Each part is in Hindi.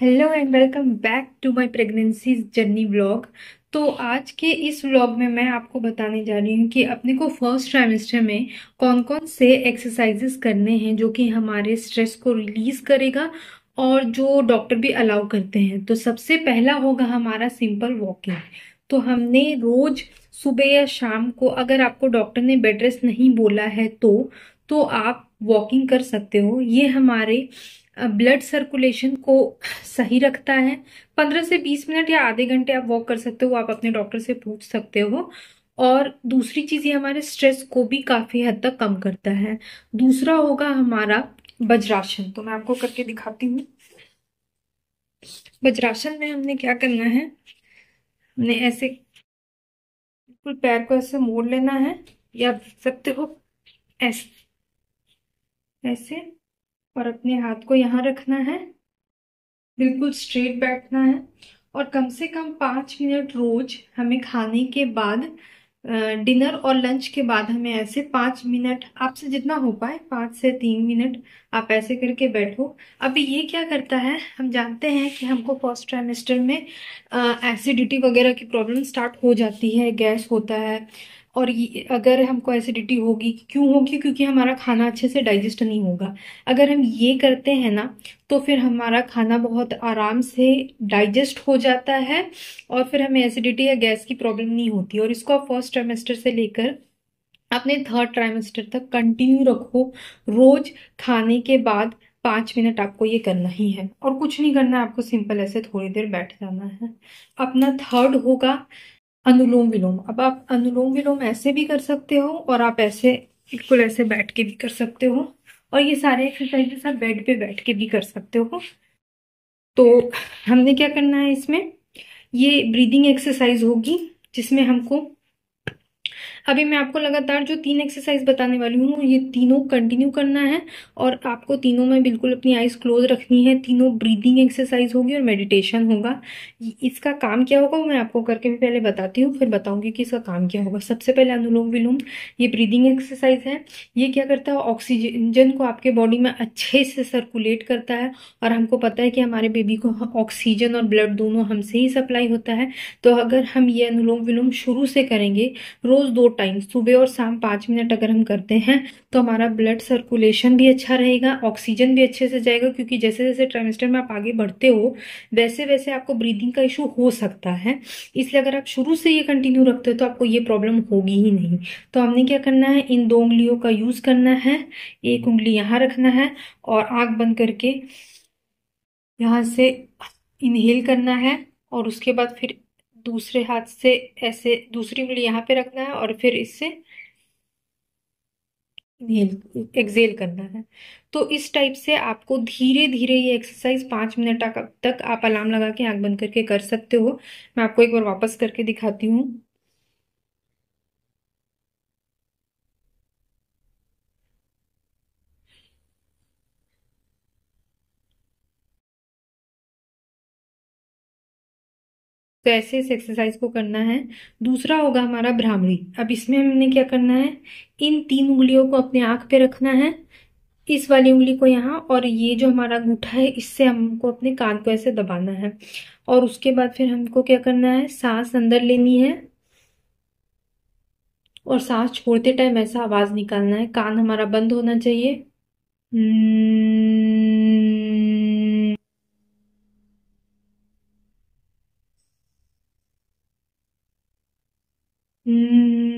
Hello and welcome back to my pregnancy journey vlog. तो आज के इस व्लॉग में मैं आपको बताने जा रही हूँ कि अपने को फर्स्ट ट्राइमेस्टर में कौन कौन से एक्सरसाइजेस करने हैं जो कि हमारे स्ट्रेस को रिलीज करेगा और जो डॉक्टर भी अलाउ करते हैं। तो सबसे पहला होगा हमारा सिंपल वॉकिंग। तो हमने रोज सुबह या शाम को, अगर आपको डॉक्टर ने बेड रेस्ट नहीं बोला है तो आप वॉकिंग कर सकते हो। ये हमारे ब्लड सर्कुलेशन को सही रखता है। 15 से 20 मिनट या आधे घंटे आप वॉक कर सकते हो, आप अपने डॉक्टर से पूछ सकते हो। और दूसरी चीज, ये हमारे स्ट्रेस को भी काफी हद तक कम करता है। दूसरा होगा हमारा वज्रासन। तो मैं आपको करके दिखाती हूँ। वज्रासन में हमने क्या करना है, हमने ऐसे बिल्कुल पैर को ऐसे मोड़ लेना है, या आप देख सकते हो ऐसे ऐसे, और अपने हाथ को यहाँ रखना है, बिल्कुल स्ट्रेट बैठना है। और कम से कम 5 मिनट रोज हमें खाने के बाद, डिनर और लंच के बाद, हमें ऐसे 5 मिनट, आपसे जितना हो पाए 5 से 3 मिनट आप ऐसे करके बैठो। अभी ये क्या करता है, हम जानते हैं कि हमको फर्स्ट ट्राइमेस्टर में एसिडिटी वगैरह की प्रॉब्लम स्टार्ट हो जाती है, गैस होता है। और ये अगर हमको एसिडिटी होगी, क्यों होगी? क्योंकि हमारा खाना अच्छे से डाइजेस्ट नहीं होगा। अगर हम ये करते हैं ना, तो फिर हमारा खाना बहुत आराम से डाइजेस्ट हो जाता है और फिर हमें एसिडिटी या गैस की प्रॉब्लम नहीं होती। और इसको आप फर्स्ट ट्राइमेस्टर से लेकर अपने थर्ड ट्राइमेस्टर तक कंटिन्यू रखो। रोज खाने के बाद 5 मिनट आपको ये करना ही है, और कुछ नहीं करना है आपको, सिंपल ऐसे थोड़ी देर बैठ जाना है। अपना थर्ड होगा अनुलोम विलोम। अब आप अनुलोम विलोम ऐसे भी कर सकते हो, और आप ऐसे बिल्कुल ऐसे बैठ के भी कर सकते हो। और ये सारे एक्सरसाइजेस आप बेड पे बैठ के भी कर सकते हो। तो हमने क्या करना है इसमें, ये ब्रीदिंग एक्सरसाइज होगी जिसमें हमको, अभी मैं आपको लगातार जो 3 एक्सरसाइज बताने वाली हूँ ये तीनों कंटिन्यू करना है। और आपको तीनों में बिल्कुल अपनी आईज क्लोज रखनी है। तीनों ब्रीदिंग एक्सरसाइज होगी और मेडिटेशन होगा। इसका काम क्या होगा वो मैं आपको करके भी पहले बताती हूँ, फिर बताऊंगी कि इसका काम क्या होगा। सबसे पहले अनुलोम विलोम, ये ब्रीदिंग एक्सरसाइज है। ये क्या करता है, ऑक्सीजन को आपके बॉडी में अच्छे से सर्कुलेट करता है। और हमको पता है कि हमारे बेबी को ऑक्सीजन और ब्लड दोनों हमसे ही सप्लाई होता है। तो अगर हम ये अनुलोम विलोम शुरू से करेंगे, रोज 2 टाइम सुबह और शाम 5 मिनट अगर हम करते हैं, तो हमारा ब्लड सर्कुलेशन भी अच्छा रहेगा, ऑक्सीजन भी अच्छे से जाएगा। क्योंकि जैसे जैसे ट्राइमेस्टर में आप आगे बढ़ते हो, वैसे वैसे आपको ब्रीदिंग का इशू हो सकता है। इसलिए अगर आप शुरू से ये कंटिन्यू रखते हो तो आपको ये प्रॉब्लम होगी ही नहीं। तो हमने क्या करना है, इन 2 उंगलियों का यूज करना है। एक उंगली यहाँ रखना है और आंख बंद करके यहाँ से इनहेल करना है। और उसके बाद फिर दूसरे हाथ से ऐसे दूसरी उंगली यहाँ पे रखना है और फिर इससे इनहेल एक्सेल करना है। तो इस टाइप से आपको धीरे धीरे ये एक्सरसाइज 5 मिनट तक आप अलार्म लगा के आंख बंद करके कर सकते हो। मैं आपको एक बार वापस करके दिखाती हूँ। तो ऐसे इस एक्सरसाइज को करना है। दूसरा होगा हमारा भ्रामरी। अब इसमें हमने क्या करना है, इन 3 उंगलियों को अपने आंख पे रखना है, इस वाली उंगली को यहाँ, और ये जो हमारा अंगूठा है इससे हमको अपने कान को ऐसे दबाना है। और उसके बाद फिर हमको क्या करना है, सांस अंदर लेनी है और सांस छोड़ते टाइम ऐसा आवाज निकालना है, कान हमारा बंद होना चाहिए। हम्म। हम्म।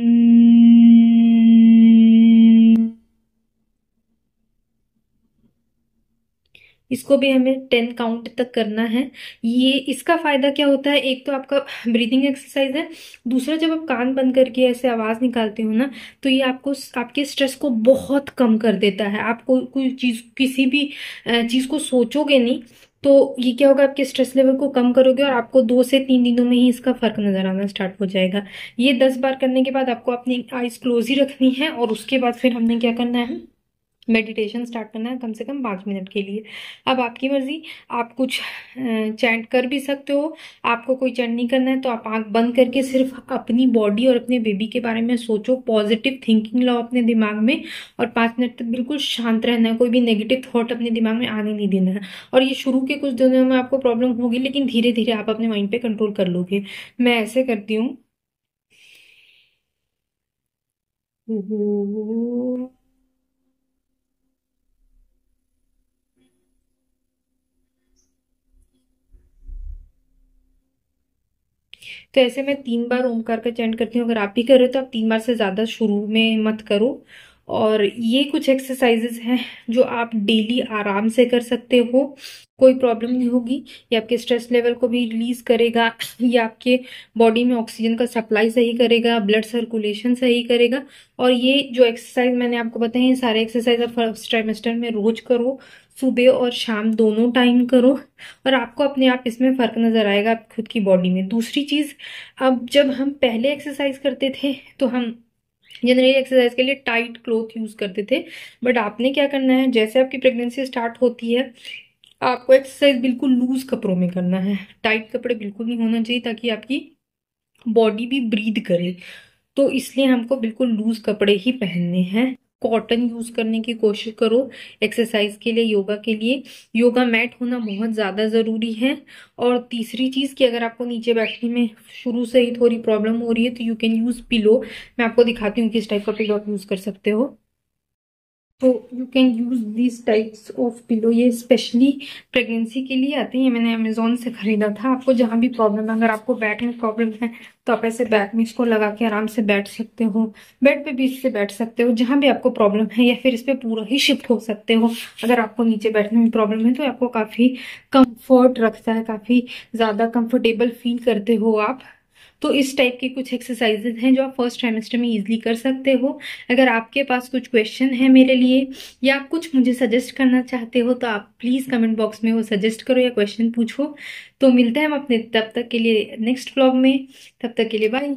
इसको भी हमें 10 काउंट तक करना है। ये इसका फायदा क्या होता है, एक तो आपका ब्रीदिंग एक्सरसाइज है। दूसरा, जब आप कान बंद करके ऐसे आवाज निकालते हो ना, तो ये आपको आपके स्ट्रेस को बहुत कम कर देता है। आपको कोई चीज, किसी भी चीज को सोचोगे नहीं, तो ये क्या होगा, आपके स्ट्रेस लेवल को कम करोगे और आपको 2 से 3 दिनों में ही इसका फर्क नजर आना स्टार्ट हो जाएगा। ये 10 बार करने के बाद आपको अपनी आईज क्लोज ही रखनी है। और उसके बाद फिर हमने क्या करना है, मेडिटेशन स्टार्ट करना है कम से कम 5 मिनट के लिए। अब आपकी मर्जी, आप कुछ चैंट कर भी सकते हो। आपको कोई चैंट नहीं करना है तो आप आंख बंद करके सिर्फ अपनी बॉडी और अपने बेबी के बारे में सोचो, पॉजिटिव थिंकिंग लाओ अपने दिमाग में, और 5 मिनट तक बिल्कुल शांत रहना है, कोई भी नेगेटिव थॉट अपने दिमाग में आने नहीं देना है। और ये शुरू के कुछ दिनों में आपको प्रॉब्लम होगी, लेकिन धीरे धीरे आप अपने माइंड पे कंट्रोल कर लोगे। मैं ऐसे करती हूँ। तो ऐसे मैं 3 बार ओमकार का चैंट करती हूँ। अगर आप भी कर रहे हो तो आप 3 बार से ज्यादा शुरू में मत करो। और ये कुछ एक्सरसाइजेस हैं जो आप डेली आराम से कर सकते हो, कोई प्रॉब्लम नहीं होगी। ये आपके स्ट्रेस लेवल को भी रिलीज करेगा, ये आपके बॉडी में ऑक्सीजन का सप्लाई सही करेगा, ब्लड सर्कुलेशन सही करेगा। और ये जो एक्सरसाइज मैंने आपको बताए हैं, सारे एक्सरसाइज आप फर्स्ट ट्राइमेस्टर में रोज करो, सुबह और शाम दोनों टाइम करो, और आपको अपने आप इसमें फर्क नजर आएगा खुद की बॉडी में। दूसरी चीज, अब जब हम पहले एक्सरसाइज करते थे तो हम जनरली एक्सरसाइज के लिए टाइट क्लोथ यूज करते थे। बट आपने क्या करना है, जैसे आपकी प्रेगनेंसी स्टार्ट होती है आपको एक्सरसाइज बिल्कुल लूज कपड़ों में करना है। टाइट कपड़े बिल्कुल नहीं होना चाहिए, ताकि आपकी बॉडी भी ब्रीद करे। तो इसलिए हमको बिल्कुल लूज कपड़े ही पहनने हैं। कॉटन यूज करने की कोशिश करो एक्सरसाइज के लिए, योगा के लिए। योगा मैट होना बहुत ज्यादा जरूरी है। और तीसरी चीज कि अगर आपको नीचे बैठने में शुरू से ही थोड़ी प्रॉब्लम हो रही है तो यू कैन यूज पिलो। मैं आपको दिखाती हूँ किस टाइप का पिलो आप यूज कर सकते हो। तो you can use this types of pillow, ये स्पेशली प्रेगनेंसी के लिए आते हैं। ये मैंने अमेजोन से खरीदा था। आपको जहां भी प्रॉब्लम है, अगर आपको बैक में प्रॉब्लम है तो आप ऐसे बैक में इसको लगा के आराम से बैठ सकते हो। बेड पे भी इससे बैठ सकते हो, जहां भी आपको प्रॉब्लम है, या फिर इस पे पूरा ही शिफ्ट हो सकते हो। अगर आपको नीचे बैठने में प्रॉब्लम है तो आपको काफी कंफर्ट रखता है, काफी ज्यादा कंफर्टेबल फील करते हो आप। तो इस टाइप की कुछ एक्सरसाइजेज हैं जो आप फर्स्ट ट्राइमेस्टर में इजीली कर सकते हो। अगर आपके पास कुछ क्वेश्चन है मेरे लिए, या आप कुछ मुझे सजेस्ट करना चाहते हो, तो आप प्लीज कमेंट बॉक्स में वो सजेस्ट करो या क्वेश्चन पूछो। तो मिलते हैं हम अपने तब तक के लिए नेक्स्ट व्लॉग में। तब तक के लिए बाय।